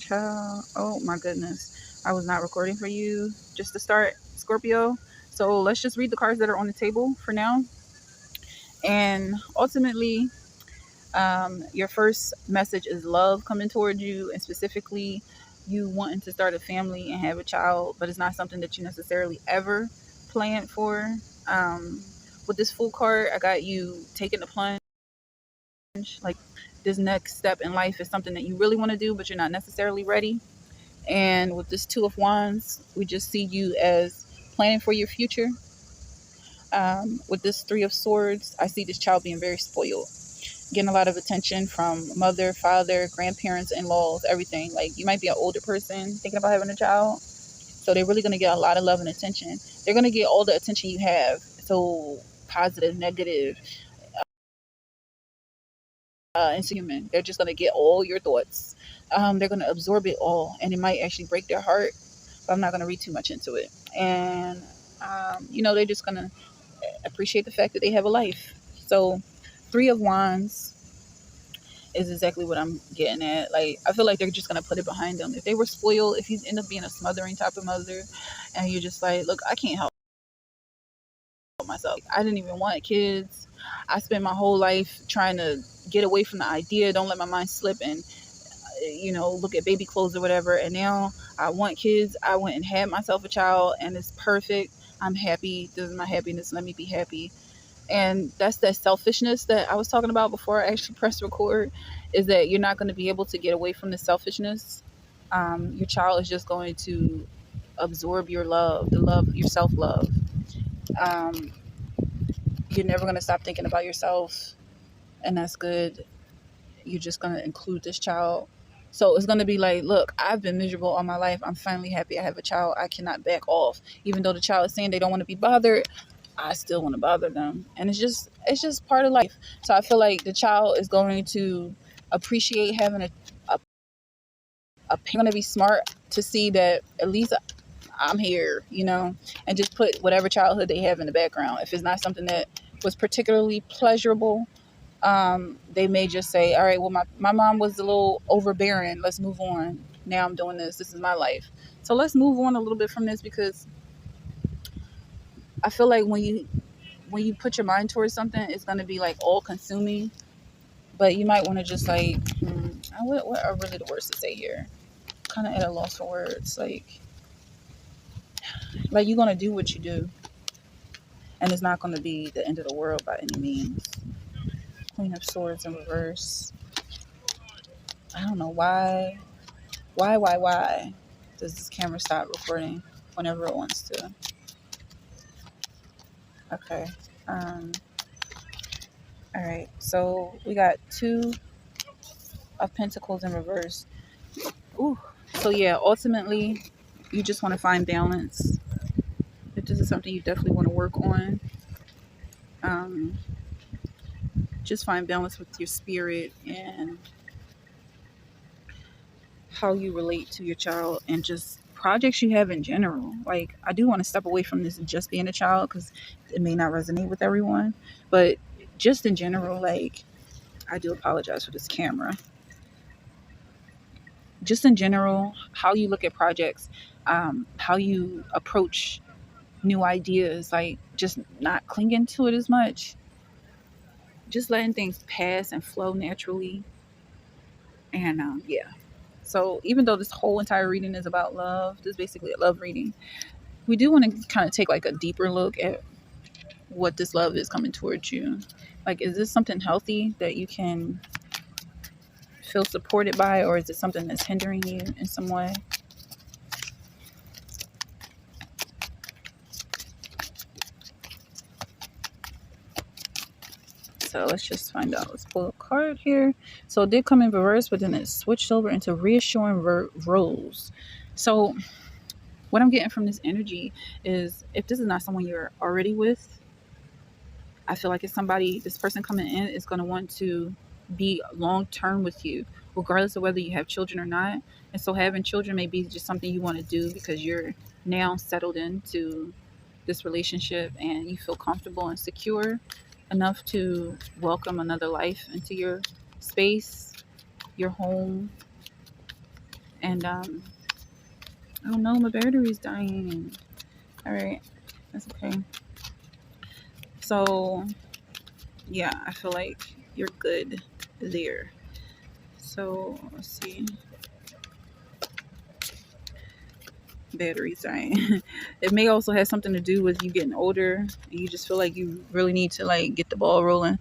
Child, oh my goodness. I was not recording for you just to start, Scorpio. So let's just read the cards that are on the table for now. And ultimately, your first message is love coming towards you, and specifically, you wanting to start a family and have a child, but it's not something that you necessarily ever planned for. Um, with this full card, I got you taking the plunge. Like, this next step in life is something that you really want to do, but you're not necessarily ready. And with this Two of Wands, we just see you as planning for your future. With this Three of Swords, I see this child being very spoiled, getting a lot of attention from mother, father, grandparents, in-laws, everything. Like, you might be an older person thinking about having a child, so they're really going to get a lot of love and attention. They're going to get all the attention you have, so positive, negative, and human. They're just going to get all your thoughts. They're going to absorb it all, and it might actually break their heart, but I'm not going to read too much into it. And they're just going to appreciate the fact that they have a life. So Three of Wands is exactly what I'm getting at. Like, I feel like they're just gonna put it behind them. If they were spoiled, if you end up being a smothering type of mother, and you're just like, look, I can't help myself. I didn't even want kids. I spent my whole life trying to get away from the idea, don't let my mind slip, and look at baby clothes or whatever. And now I want kids. I went and had myself a child, and it's perfect. I'm happy. This is my happiness. Let me be happy. And that's that selfishness that I was talking about before I actually pressed record, is that you're not going to be able to get away from the selfishness. Your child is just going to absorb your love, your self-love. Um, you're never going to stop thinking about yourself, and that's good. You're just going to include this child. So it's going to be like, look, I've been miserable all my life. I'm finally happy I have a child. I cannot back off. Even though the child is saying they don't want to be bothered, I still want to bother them. And it's just part of life. So I feel like the child is going to appreciate having a going to be smart to see that at least I'm here, and just put whatever childhood they have in the background. If it's not something that was particularly pleasurable, they may just say, all right, well, my mom was a little overbearing. Let's move on. Now I'm doing this. This is my life. So let's move on a little bit from this, because I feel like when you put your mind towards something, it's going to be like all consuming, but you might want to just like, what are really the words to say here? Kind of at a loss for words. Like you're going to do what you do, and it's not going to be the end of the world by any means. Queen of Swords in reverse. I don't know why does this camera stop recording whenever it wants to? Okay. All right. So we got Two of Pentacles in reverse. Ooh. So yeah, ultimately, you just want to find balance. If this is something you definitely want to work on, just find balance with your spirit and how you relate to your child, and just projects you have in general. Like, I do want to step away from this just being a child, because it may not resonate with everyone, but just in general, like, I do apologize for this camera. Just in general, how you look at projects, how you approach new ideas, like just not clinging to it as much, just letting things pass and flow naturally. And yeah. So even though this whole entire reading is about love, this is basically a love reading, we do want to kind of take like a deeper look at what this love is coming towards you. Like, is this something healthy that you can feel supported by, or is it something that's hindering you in some way? So let's just find out. Let's pull a card here. So it did come in reverse, but then it switched over into reassuring roles. So what I'm getting from this energy is, if this is not someone you're already with, I feel like it's somebody, this person coming in is going to want to be long term with you, regardless of whether you have children or not. And so having children may be just something you want to do because you're now settled into this relationship and you feel comfortable and secure enough to welcome another life into your space, your home. And oh no, my battery's dying. All right, that's okay. So yeah, I feel like you're good there. So let's see. Batteries dying. It may also have something to do with you getting older and you just feel like you really need to like get the ball rolling.